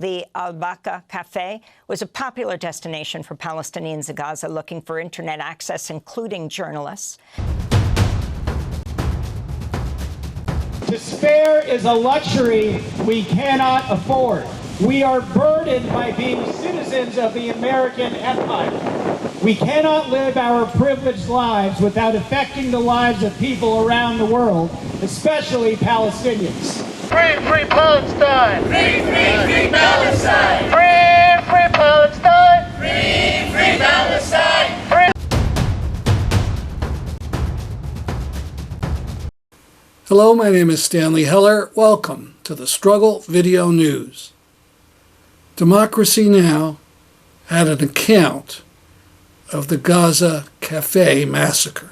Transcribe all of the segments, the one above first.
the Al-Baqa Cafe was a popular destination for Palestinians in Gaza looking for internet access, including journalists. Despair is a luxury we cannot afford. We are burdened by being citizens of the American empire. We cannot live our privileged lives without affecting the lives of people around the world, especially Palestinians. Free, free Palestine! Free, free, free Palestine! Free, free Palestine! Free, free Palestine! Free. Hello, my name is Stanley Heller. Welcome to the Struggle Video News. Democracy Now! Had an account of the Gaza Cafe Massacre.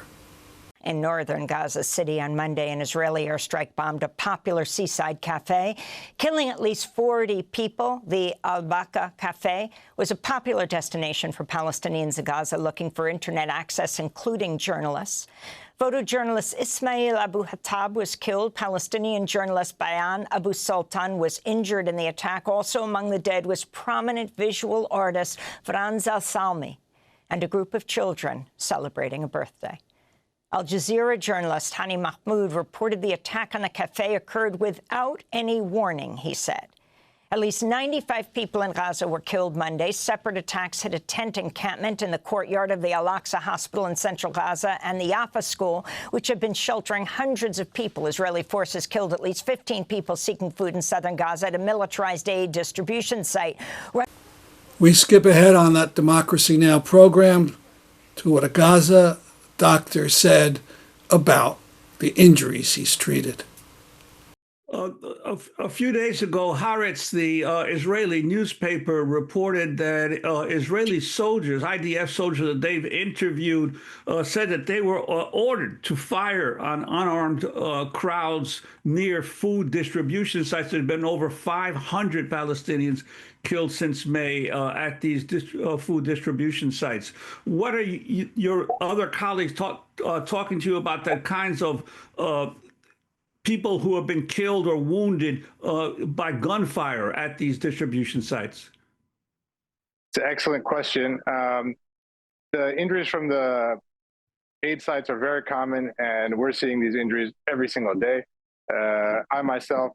In northern Gaza City on Monday, an Israeli airstrike bombed a popular seaside cafe, killing at least 40 people. The Al-Baqa Cafe was a popular destination for Palestinians in Gaza looking for internet access, including journalists. Photojournalist Ismail Abu Hattab was killed. Palestinian journalist Bayan Abu Sultan was injured in the attack. Also among the dead was prominent visual artist Franz al-Salmi and a group of children celebrating a birthday. Al Jazeera journalist Hani Mahmoud reported the attack on the cafe occurred without any warning, he said. At least 95 people in Gaza were killed Monday. Separate attacks hit a tent encampment in the courtyard of the Al-Aqsa Hospital in central Gaza and the Yafa school, which have been sheltering hundreds of people. Israeli forces killed at least 15 people seeking food in southern Gaza at a militarized aid distribution site. We skip ahead on that Democracy Now! Program to what a Gaza doctor said about the injuries he's treated. A few days ago, Haaretz, the Israeli newspaper, reported that Israeli soldiers, IDF soldiers that they've interviewed, said that they were ordered to fire on unarmed crowds near food distribution sites. There have been over 500 Palestinians killed since May at these food distribution sites. What are your other colleagues talking to you about the kinds of people who have been killed or wounded by gunfire at these distribution sites? It's an excellent question. The injuries from the aid sites are very common, and we're seeing these injuries every single day. I myself,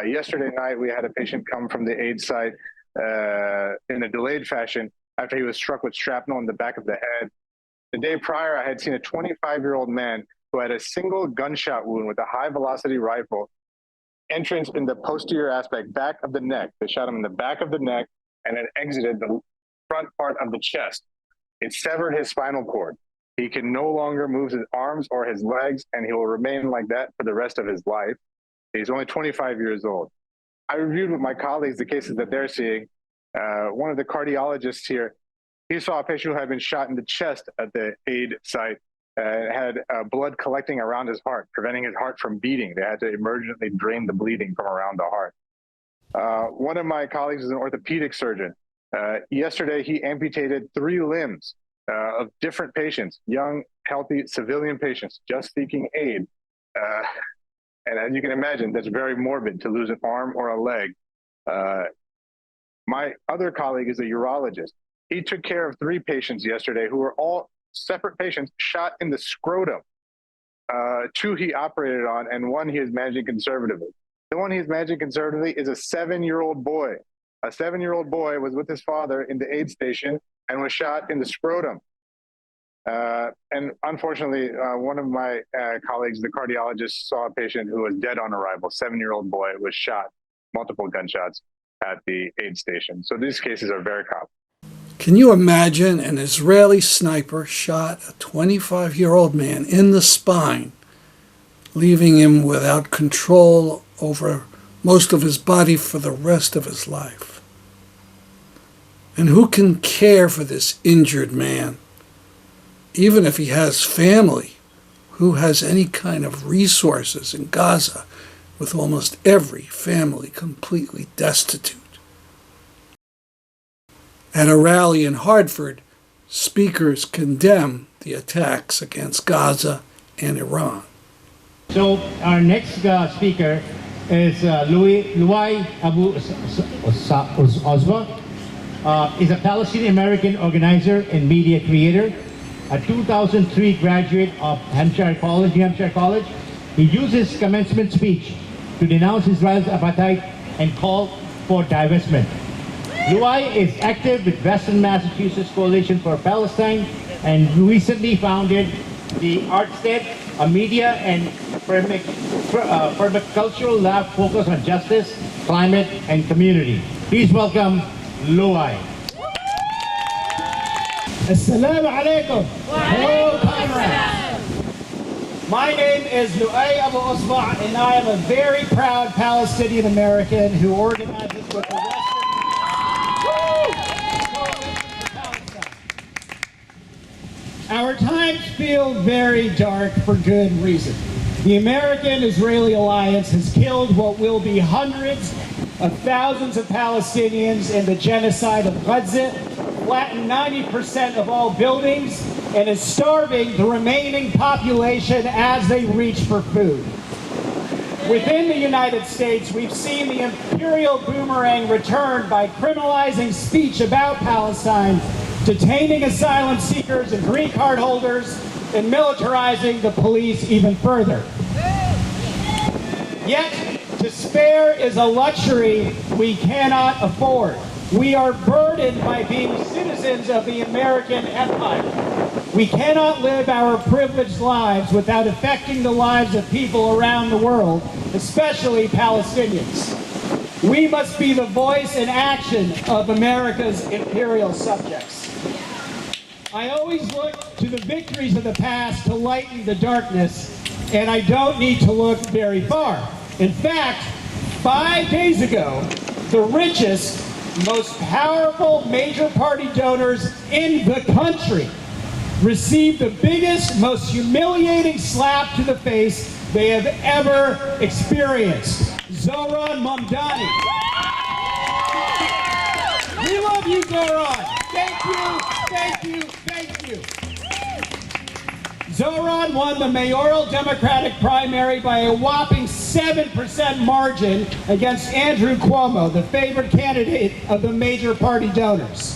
yesterday night, we had a patient come from the aid site in a delayed fashion after he was struck with shrapnel in the back of the head. The day prior, I had seen a 25-year-old man who had a single gunshot wound with a high-velocity rifle, entrance in the posterior aspect, back of the neck. They shot him in the back of the neck and it exited the front part of the chest. It severed his spinal cord. He can no longer move his arms or his legs, and he will remain like that for the rest of his life. He's only 25 years old. I reviewed with my colleagues the cases that they're seeing. One of the cardiologists here, he saw a patient who had been shot in the chest at the aid site. Had blood collecting around his heart, preventing his heart from beating. They had to emergently drain the bleeding from around the heart. One of my colleagues is an orthopedic surgeon. Yesterday, he amputated 3 limbs of different patients, young, healthy civilian patients, just seeking aid. And as you can imagine, that's very morbid to lose an arm or a leg. My other colleague is a urologist. He took care of 3 patients yesterday who were all separate patients shot in the scrotum. 2 he operated on, and 1 he is managing conservatively. The one he is managing conservatively is a 7-year-old boy. A 7-year-old boy was with his father in the aid station and was shot in the scrotum. And unfortunately, one of my colleagues, the cardiologist, saw a patient who was dead on arrival. 7-year-old boy was shot, multiple gunshots at the aid station. So these cases are very common. Can you imagine an Israeli sniper shot a 25-year-old man in the spine, leaving him without control over most of his body for the rest of his life? And who can care for this injured man? Even if he has family, who has any kind of resources in Gaza, with almost every family completely destitute? At a rally in Hartford, speakers condemn the attacks against Gaza and Iran. So our next speaker is Luai Abu Osma. Is a Palestinian-American organizer and media creator, a 2003 graduate of New Hampshire College. He used his commencement speech to denounce Israel's apartheid and call for divestment. Luai is active with Western Massachusetts Coalition for Palestine and recently founded the Artstead, a media and permacultural lab focused on justice, climate, and community. Please welcome Luai. Assalamu alaikum. Hello, comrades. My name is Luai Abu Osma, and I am a very proud Palestinian American who organizes with the Western Coalition for Palestine. Our times feel very dark for good reason. The American-Israeli alliance has killed what will be hundreds of thousands of Palestinians in the genocide of Gaza, flattened 90% of all buildings, and is starving the remaining population as they reach for food. Within the United States, we've seen the imperial boomerang return by criminalizing speech about Palestine, detaining asylum seekers and green card holders, and militarizing the police even further. Yet, despair is a luxury we cannot afford. We are burdened by being citizens of the American empire. We cannot live our privileged lives without affecting the lives of people around the world, especially Palestinians. We must be the voice and action of America's imperial subjects. I always look to the victories of the past to lighten the darkness, and I don't need to look very far. In fact, 5 days ago, the richest, most powerful major party donors in the country received the biggest, most humiliating slap to the face they have ever experienced. Zoran Mamdani. We love you, Zoran. Thank you, thank you, thank you. Zoran won the mayoral Democratic primary by a whopping 7% margin against Andrew Cuomo, the favored candidate of the major party donors.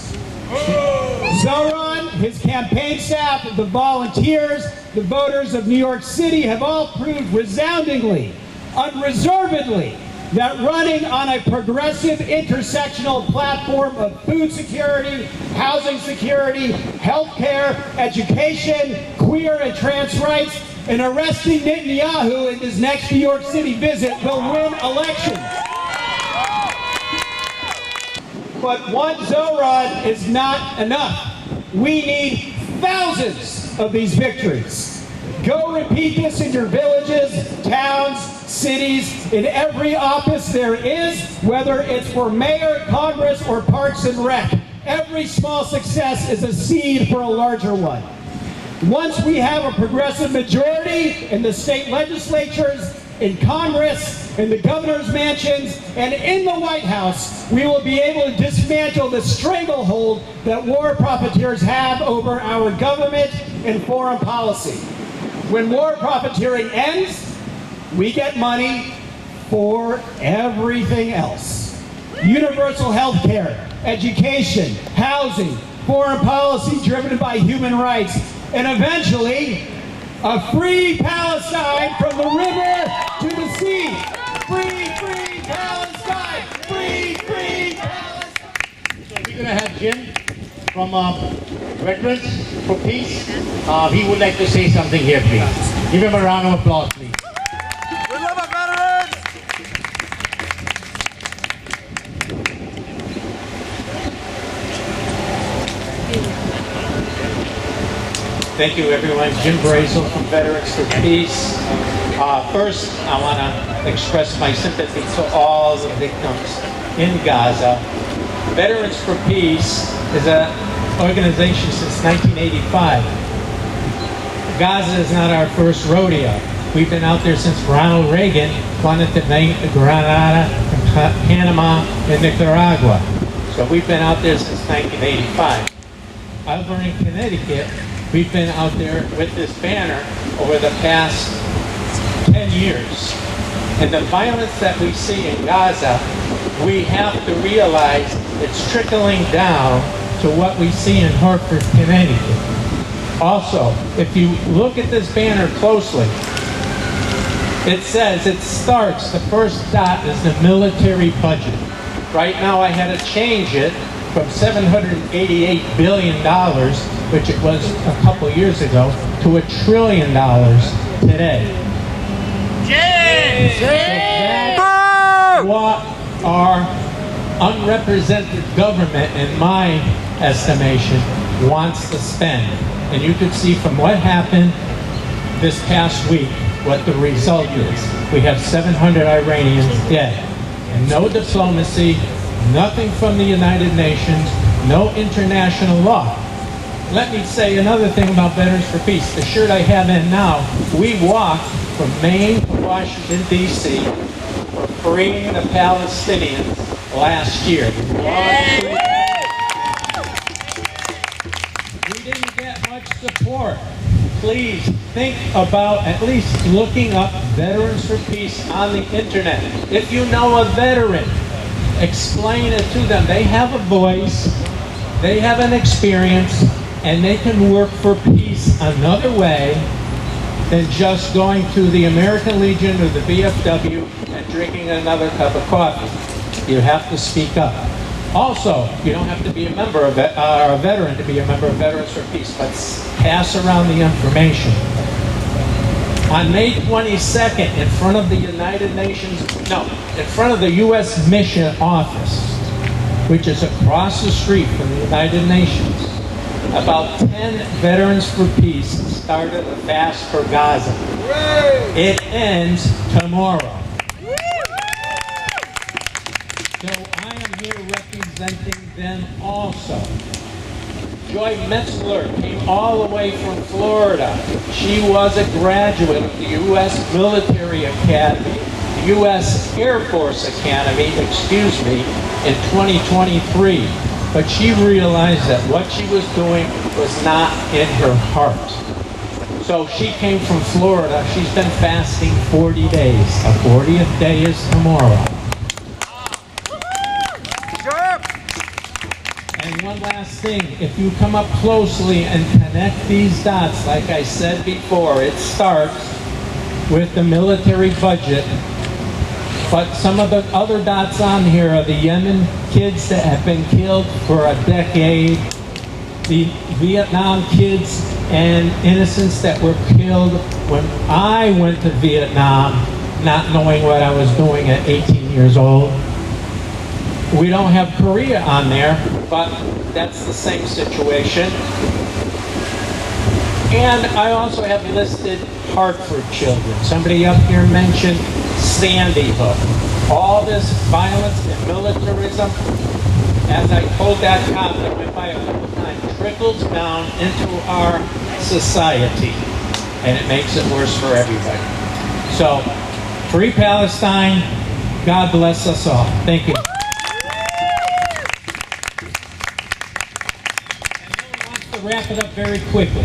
Zoran, his campaign staff, the volunteers, the voters of New York City have all proved resoundingly, unreservedly, that running on a progressive intersectional platform of food security, housing security, healthcare, education, queer and trans rights, and arresting Netanyahu in his next New York City visit will win elections. But one Zoran is not enough. We need thousands of these victories. Go repeat this in your villages, towns, cities, in every office there is, whether it's for mayor, Congress, or Parks and Rec. Every small success is a seed for a larger one. Once we have a progressive majority in the state legislatures, in Congress, in the governor's mansions, and in the White House, we will be able to dismantle the stranglehold that war profiteers have over our government and foreign policy. When war profiteering ends, we get money for everything else. Universal health care, education, housing, foreign policy driven by human rights, and eventually, a free Palestine from the river to the sea. Free, free Palestine! Free, free Palestine! So we're going to have Jim from Veterans for Peace. He would like to say something here, please. Give him a round of applause, please. We love our veterans! Thank you, everyone. Jim Brazel from Veterans for Peace. First, I want to express my sympathy to all the victims in Gaza. Veterans for Peace is an organization since 1985. Gaza is not our first rodeo. We've been out there since Ronald Reagan wanted to make Grenada, Panama, and Nicaragua. So we've been out there since 1985. Over in Connecticut, we've been out there with this banner over the past 10 years. And the violence that we see in Gaza, we have to realize it's trickling down to what we see in Hartford, Connecticut. Also, if you look at this banner closely, it says it starts, the first dot is the military budget. Right now I had to change it from $788 billion, which it was a couple years ago, to $1 trillion today. So that's what our unrepresented government, in my estimation, wants to spend. And you could see from what happened this past week what the result is. We have 700 Iranians dead. And no diplomacy, nothing from the United Nations, no international law. Let me say another thing about Veterans for Peace. The shirt I have in now, we walked from Maine to Washington, D.C. for freeing the Palestinians last year. We didn't get much support. Please think about at least looking up Veterans for Peace on the internet. If you know a veteran, explain it to them. They have a voice, they have an experience, and they can work for peace another way than just going to the American Legion or the VFW and drinking another cup of coffee. You have to speak up. Also, you don't have to be a member of it, a veteran to be a member of Veterans for Peace, but pass around the information. On May 22nd, in front of the United Nations, in front of the U.S. Mission Office, which is across the street from the United Nations, about 10 Veterans for Peace started a fast for Gaza. It ends tomorrow. So I am here representing them also. Joy Metzler came all the way from Florida. She was a graduate of the U.S. Military Academy, the U.S. Air Force Academy, in 2023. But she realized that what she was doing was not in her heart. So she came from Florida. She's been fasting 40 days. The 40th day is tomorrow. And one last thing, if you come up closely and connect these dots, like I said before, it starts with the military budget. But some of the other dots on here are the Yemen kids that have been killed for a decade, the Vietnam kids and innocents that were killed when I went to Vietnam, not knowing what I was doing at 18 years old. We don't have Korea on there, but that's the same situation. And I also have listed Hartford children. Somebody up here mentioned Sandy Hook. All this violence and militarism, as I told that cop that went by a couple times, trickles down into our society, and it makes it worse for everybody. So, free Palestine. God bless us all. Thank you. And no one wants to wrap it up very quickly.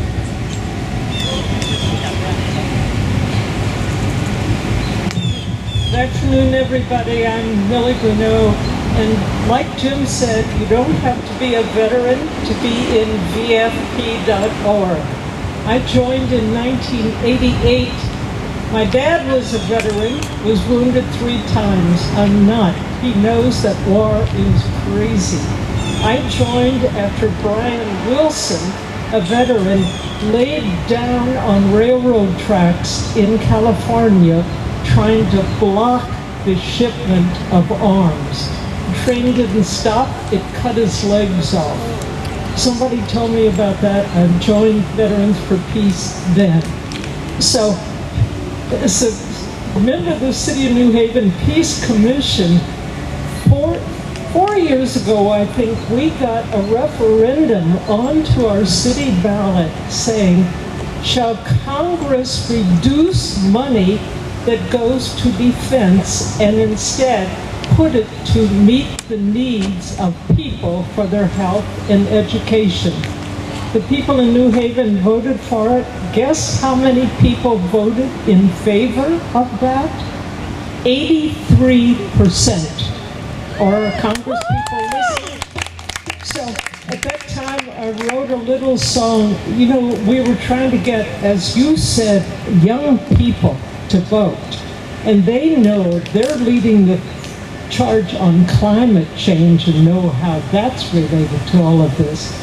Good afternoon, everybody. I'm Millie Bruneau, and like Jim said, you don't have to be a veteran to be in VFP.org. I joined in 1988. My dad was a veteran, was wounded 3 times. I'm not. He knows that war is crazy. I joined after Brian Wilson, a veteran, laid down on railroad tracks in California trying to block the shipment of arms. The train didn't stop, it cut his legs off. Somebody told me about that. I joined Veterans for Peace then. So, as a member of the City of New Haven Peace Commission, 4 years ago, I think, we got a referendum onto our city ballot saying, shall Congress reduce money that goes to defense and instead put it to meet the needs of people for their health and education? The people in New Haven voted for it. Guess how many people voted in favor of that? 83%. Are Congress people listening? So at that time, I wrote a little song. You know, we were trying to get, as you said, young people to vote. And they know they're leading the charge on climate change and know how that's related to all of this.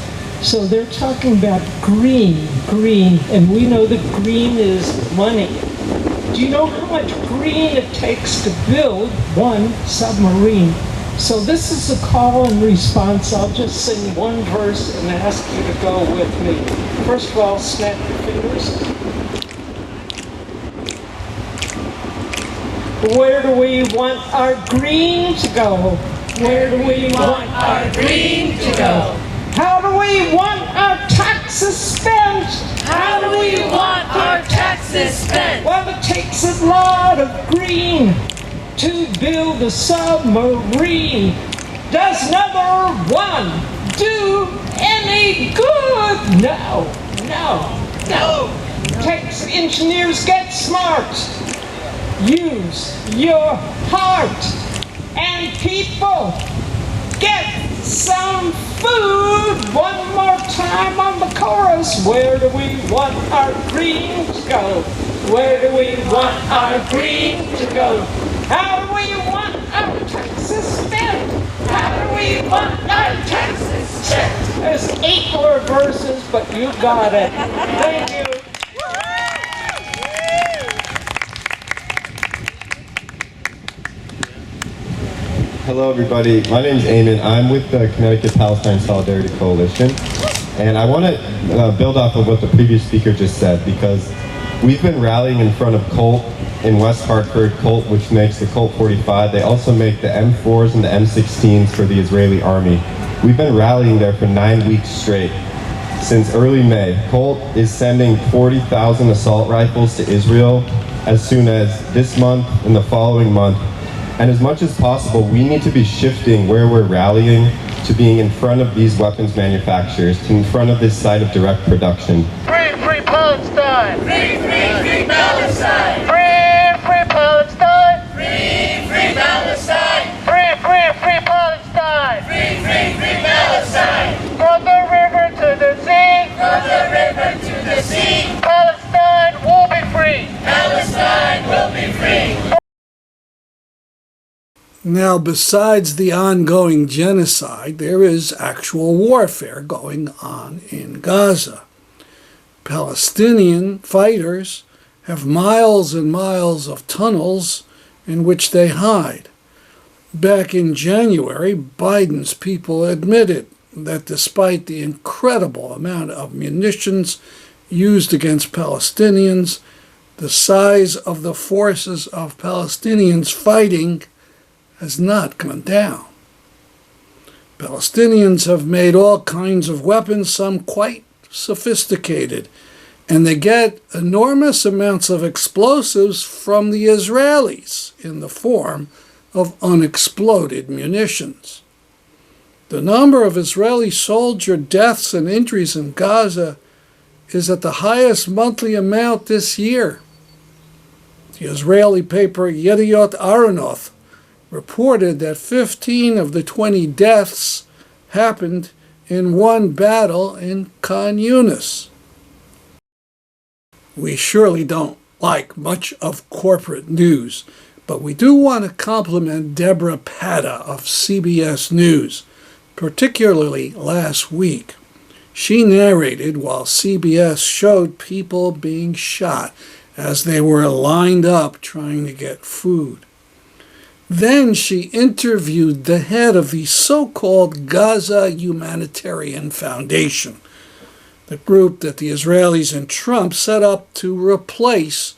So they're talking about green, and we know that green is money. Do you know how much green it takes to build one submarine? So this is a call and response. I'll just sing one verse and ask you to go with me. First of all, snap your fingers. Where do we want our green to go? Where do we want our green to go? How do we want our taxes spent? How do we want our taxes spent? Well, it takes a lot of green to build a submarine. Does another one do any good? No. Takes engineers get smart. Use your heart. And people, get some food. One more time on the chorus. Where do we want our green to go? Where do we want our green to go? How do we want our taxes spent? How do we want our taxes spent? There's 8 more verses, but you got it. Thank you. Hello, everybody. My name is Eamon. I'm with the Connecticut Palestine Solidarity Coalition, and I want to build off of what the previous speaker just said, because we've been rallying in front of Colt in West Hartford, Colt, which makes the Colt 45. They also make the M4s and the M16s for the Israeli army. We've been rallying there for 9 weeks straight. Since early May, Colt is sending 40,000 assault rifles to Israel as soon as this month and the following month. And as much as possible, we need to be shifting where we're rallying to being in front of these weapons manufacturers, in front of this site of direct production. Free Palestine! Free Palestine! Free Palestine! Free Palestine! Free Palestine! Free Palestine! From the river to the sea! From the river to the sea! Palestine will be free! Palestine will be free! Now, besides the ongoing genocide, there is actual warfare going on in Gaza. Palestinian fighters have miles and miles of tunnels in which they hide. Back in January, Biden's people admitted that despite the incredible amount of munitions used against Palestinians, the size of the forces of Palestinians fighting has not gone down. Palestinians have made all kinds of weapons, some quite sophisticated, and they get enormous amounts of explosives from the Israelis in the form of unexploded munitions. The number of Israeli soldier deaths and injuries in Gaza is at the highest monthly amount this year. The Israeli paper Yediot Aharonoth reported that 15 of the 20 deaths happened in one battle in Khan Yunis. We surely don't like much of corporate news, but we do want to compliment Deborah Patta of CBS News, particularly last week. She narrated while CBS showed people being shot as they were lined up trying to get food. Then she interviewed the head of the so-called Gaza Humanitarian Foundation, the group that the Israelis and Trump set up to replace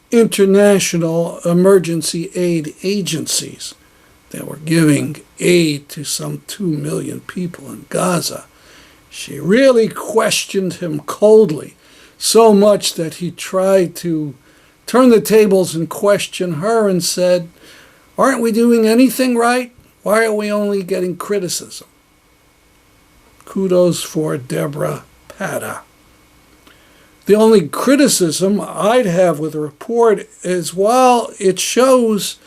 international emergency aid agencies that were giving aid to some 2 million people in Gaza. She really questioned him coldly, so much that he tried to turn the tables and question her and said, "Aren't we doing anything right? Why are we only getting criticism?" Kudos for Deborah Patta. The only criticism I'd have with the report is while it shows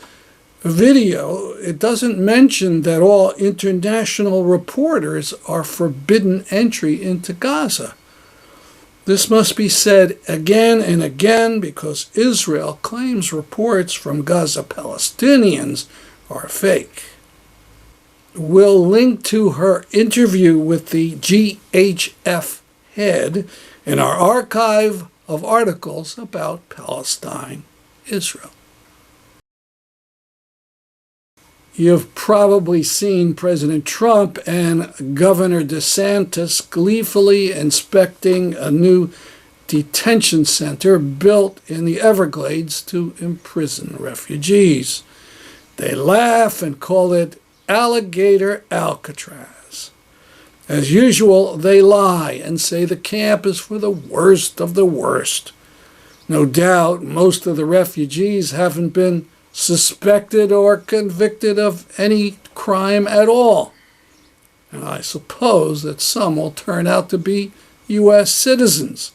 video, it doesn't mention that all international reporters are forbidden entry into Gaza. This must be said again and again because Israel claims reports from Gaza Palestinians are fake. We'll link to her interview with the GHF head in our archive of articles about Palestine, Israel. You've probably seen President Trump and Governor DeSantis gleefully inspecting a new detention center built in the Everglades to imprison refugees. They laugh and call it Alligator Alcatraz. As usual, they lie and say the camp is for the worst of the worst. No doubt most of the refugees haven't been suspected or convicted of any crime at all. And I suppose that some will turn out to be U.S. citizens.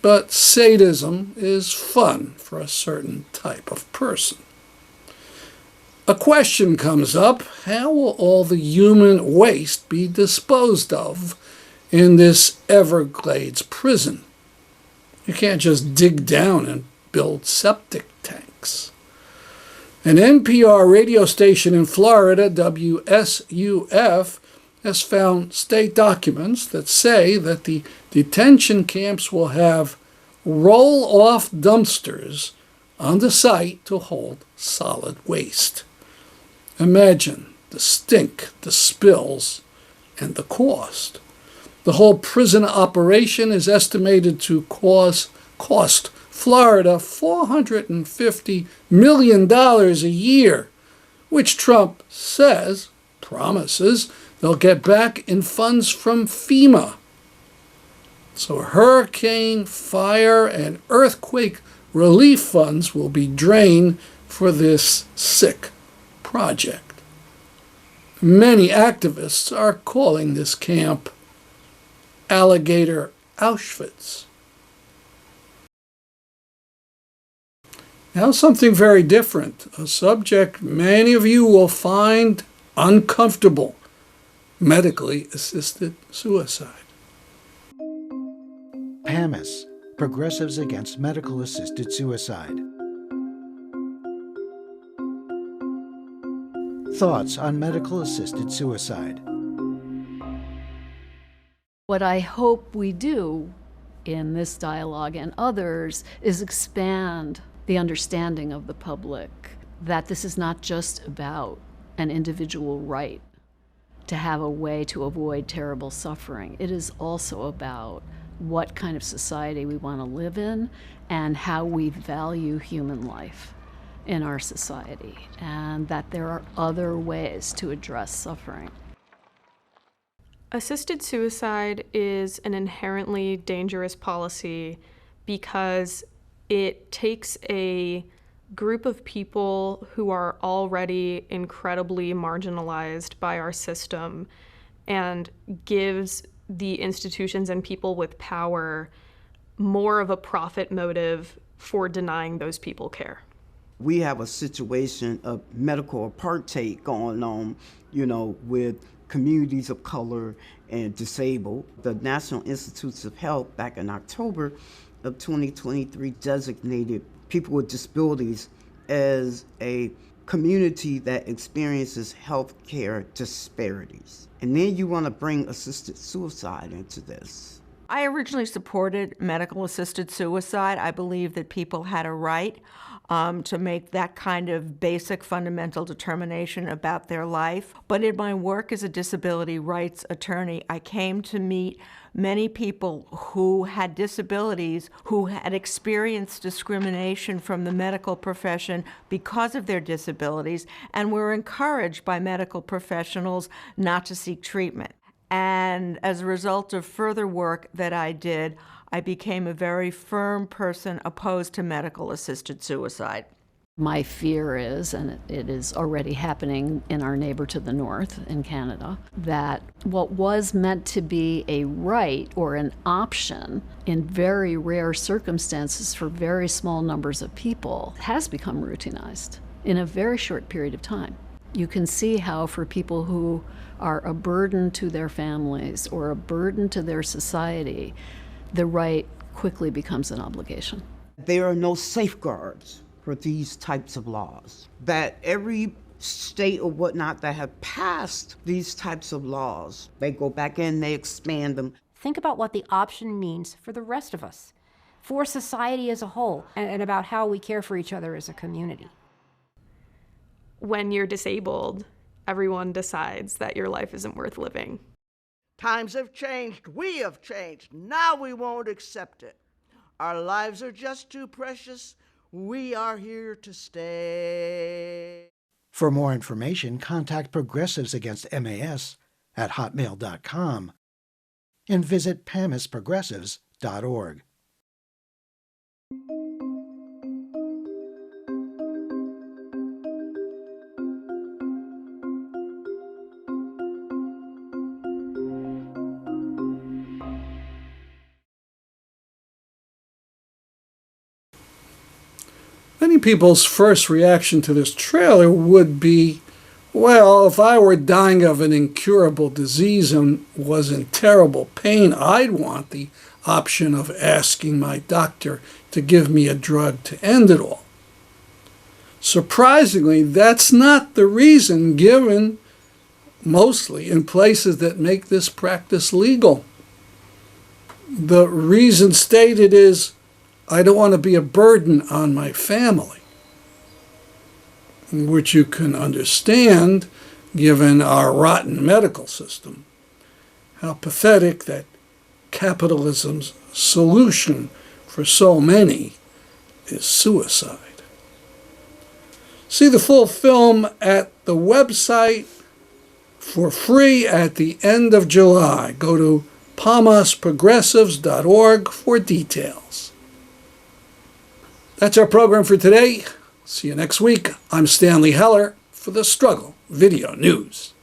But sadism is fun for a certain type of person. A question comes up: how will all the human waste be disposed of in this Everglades prison? You can't just dig down and build septic tanks. An NPR radio station in Florida, WSUF, has found state documents that say that the detention camps will have roll-off dumpsters on the site to hold solid waste. Imagine the stink, the spills, and the cost. The whole prison operation is estimated to cost Florida $450 million a year, which Trump promises they'll get back in funds from FEMA. So hurricane, fire, and earthquake relief funds will be drained for this sick project. Many activists are calling this camp Alligator Auschwitz. Now something very different, a subject many of you will find uncomfortable: medically assisted suicide. PAMAS, Progressives Against Medical Assisted Suicide. Thoughts on medical assisted suicide. What I hope we do in this dialogue and others is expand the understanding of the public that this is not just about an individual right to have a way to avoid terrible suffering. It is also about what kind of society we want to live in and how we value human life in our society, and that there are other ways to address suffering. Assisted suicide is an inherently dangerous policy because it takes a group of people who are already incredibly marginalized by our system and gives the institutions and people with power more of a profit motive for denying those people care. We have a situation of medical apartheid going on, with communities of color and disabled. The National Institutes of Health back in October of 2023 designated people with disabilities as a community that experiences health care disparities. And then you want to bring assisted suicide into this. I originally supported medical assisted suicide. I believe that people had a right to make that kind of basic fundamental determination about their life. But in my work as a disability rights attorney, I came to meet many people who had disabilities, who had experienced discrimination from the medical profession because of their disabilities, and were encouraged by medical professionals not to seek treatment. And as a result of further work that I did, I became a very firm person opposed to medical-assisted suicide. My fear is, and it is already happening in our neighbor to the north in Canada, that what was meant to be a right or an option in very rare circumstances for very small numbers of people has become routinized. in a very short period of time. You can see how for people who are a burden to their families or a burden to their society, the right quickly becomes an obligation. There are no safeguards for these types of laws. That every state or whatnot that have passed these types of laws, they go back in, they expand them. Think about what the option means for the rest of us, for society as a whole, and about how we care for each other as a community. When you're disabled, everyone decides that your life isn't worth living. Times have changed. We have changed. Now we won't accept it. Our lives are just too precious. We are here to stay. For more information, contact Progressives Against MAS at hotmail.com and visit pamisprogressives.org. Many people's first reaction to this trailer would be, well, if I were dying of an incurable disease and was in terrible pain, I'd want the option of asking my doctor to give me a drug to end it all. Surprisingly, that's not the reason given mostly in places that make this practice legal. The reason stated is, I don't want to be a burden on my family, which you can understand given our rotten medical system. How pathetic that capitalism's solution for so many is suicide. See the full film at the website for free at the end of July. Go to pamisprogressives.org for details. That's our program for today. See you next week. I'm Stanley Heller for the Struggle Video News.